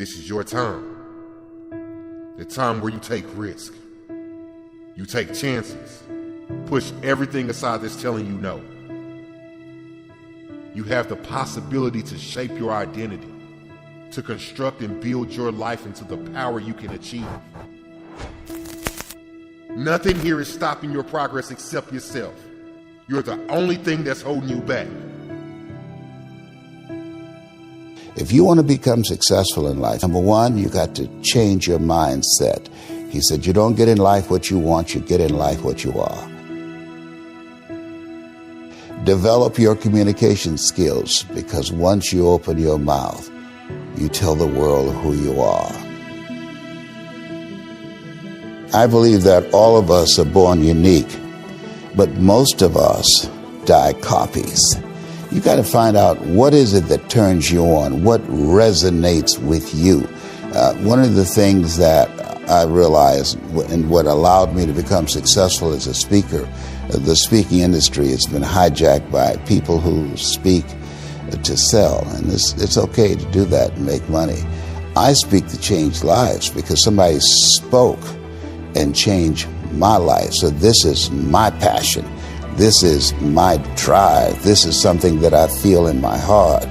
This is your time. The time where you take risk. You take chances. Push everything aside that's telling you no. You have the possibility to shape your identity, to construct and build your life into the power you can achieve. Nothing here is stopping your progress except yourself. You're the only thing that's holding you back. If you want to become successful in life, number one, you got to change your mindset. He said, you don't get in life what you want, you get in life what you are. Develop your communication skills, because once you open your mouth, you tell the world who you are. I believe that all of us are born unique, but most of us die copies. You got to find out what is it that turns you on, what resonates with you. One of the things that I realized and what allowed me to become successful as a speaker, the speaking industry has been hijacked by people who speak to sell, and it's okay to do that and make money. I speak to change lives because somebody spoke and changed my life. So this is my passion. This is my drive. This is something that I feel in my heart.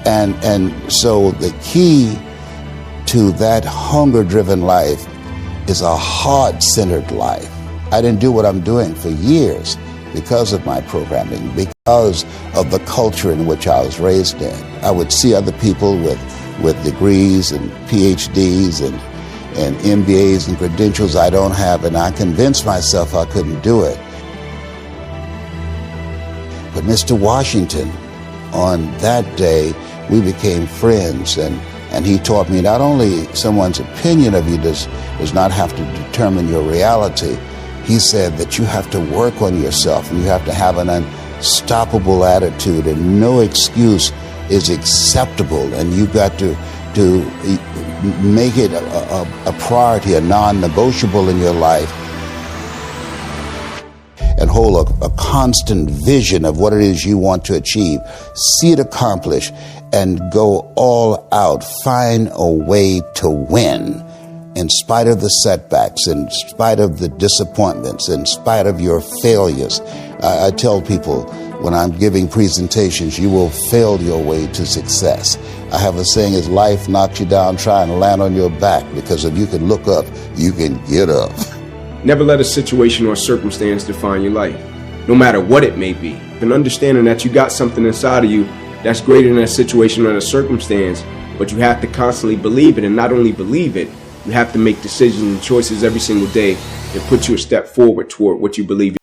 And so the key to that hunger-driven life is a heart-centered life. I didn't do what I'm doing for years because of my programming, because of the culture in which I was raised in. I would see other people with degrees and PhDs and MBAs and credentials I don't have, and I convinced myself I couldn't do it. But Mr. Washington, on that day, we became friends, and he taught me not only someone's opinion of you does not have to determine your reality. He said that you have to work on yourself, and you have to have an unstoppable attitude, and no excuse is acceptable, and you've got to make it a priority, a non-negotiable in your life, and hold a constant vision of what it is you want to achieve, see it accomplished, and go all out. Find a way to win in spite of the setbacks, in spite of the disappointments, in spite of your failures. I tell people when I'm giving presentations, you will fail your way to success. I have a saying, as life knocks you down, try and land on your back, because if you can look up, you can get up. Never let a situation or circumstance define your life, no matter what it may be. And understanding that you got something inside of you that's greater than a situation or a circumstance, but you have to constantly believe it, and not only believe it, you have to make decisions and choices every single day that put you a step forward toward what you believe.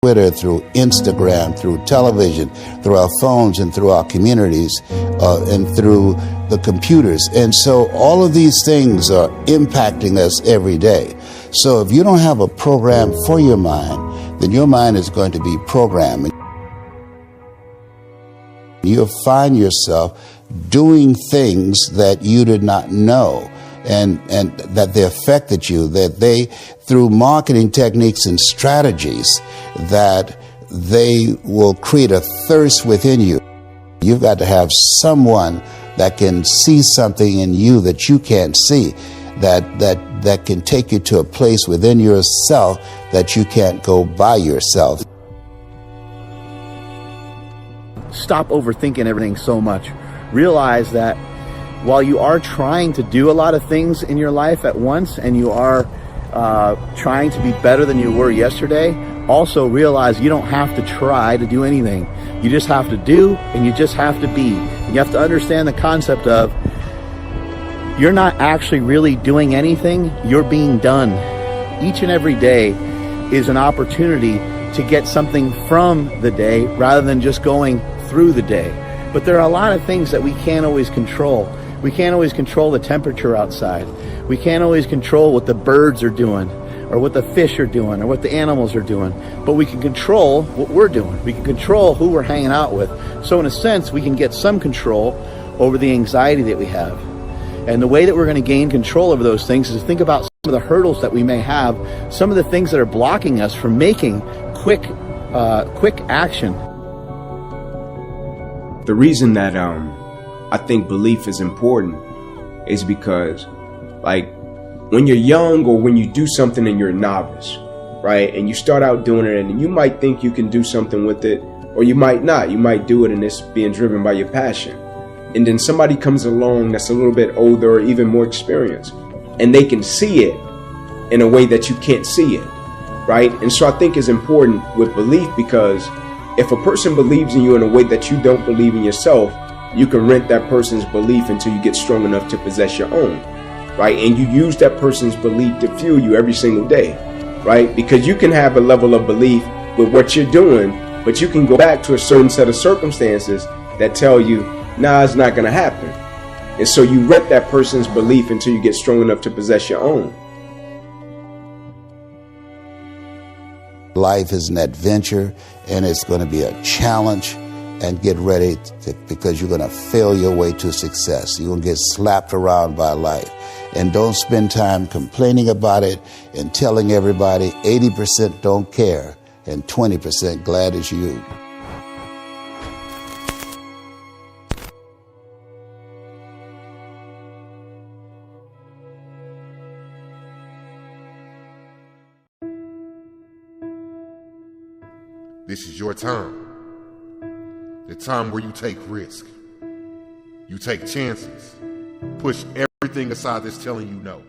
Twitter, through Instagram, through television, through our phones and through our communities, and through the computers. And so all of these things are impacting us every day. So if you don't have a program for your mind, then your mind is going to be programmed. You'll find yourself doing things that you did not know, and that they affected you, that they, through marketing techniques and strategies, that they will create a thirst within you. You've got to have someone that can see something in you that you can't see, that can take you to a place within yourself that you can't go by yourself. Stop overthinking everything so much. Realize that while you are trying to do a lot of things in your life at once, and you are trying to be better than you were yesterday, also realize you don't have to try to do anything. You just have to do, and you just have to be. And you have to understand the concept of you're not actually really doing anything, you're being done. Each and every day is an opportunity to get something from the day rather than just going through the day. But there are a lot of things that we can't always control. We can't always control the temperature outside. We can't always control what the birds are doing, or what the fish are doing, or what the animals are doing. But we can control what we're doing. We can control who we're hanging out with. So in a sense, we can get some control over the anxiety that we have. And the way that we're going to gain control over those things is to think about some of the hurdles that we may have, some of the things that are blocking us from making quick action. The reason that I think belief is important is because, like, when you're young or when you do something and you're a novice, right, and you start out doing it, and you might think you can do something with it, or you might not. You might do it and it's being driven by your passion. And then somebody comes along that's a little bit older or even more experienced, and they can see it in a way that you can't see it, right? And so I think it's important with belief, because if a person believes in you in a way that you don't believe in yourself, you can rent that person's belief until you get strong enough to possess your own, right? And you use that person's belief to fuel you every single day, right? Because you can have a level of belief with what you're doing, but you can go back to a certain set of circumstances that tell you, nah, it's not going to happen. And so you rent that person's belief until you get strong enough to possess your own. Life is an adventure, and it's going to be a challenge, and get ready because you're going to fail your way to success. You're going to get slapped around by life. And don't spend time complaining about it and telling everybody 80% don't care and 20% glad it's you. This is your time. The time where you take risk. You take chances. Push everything aside that's telling you no.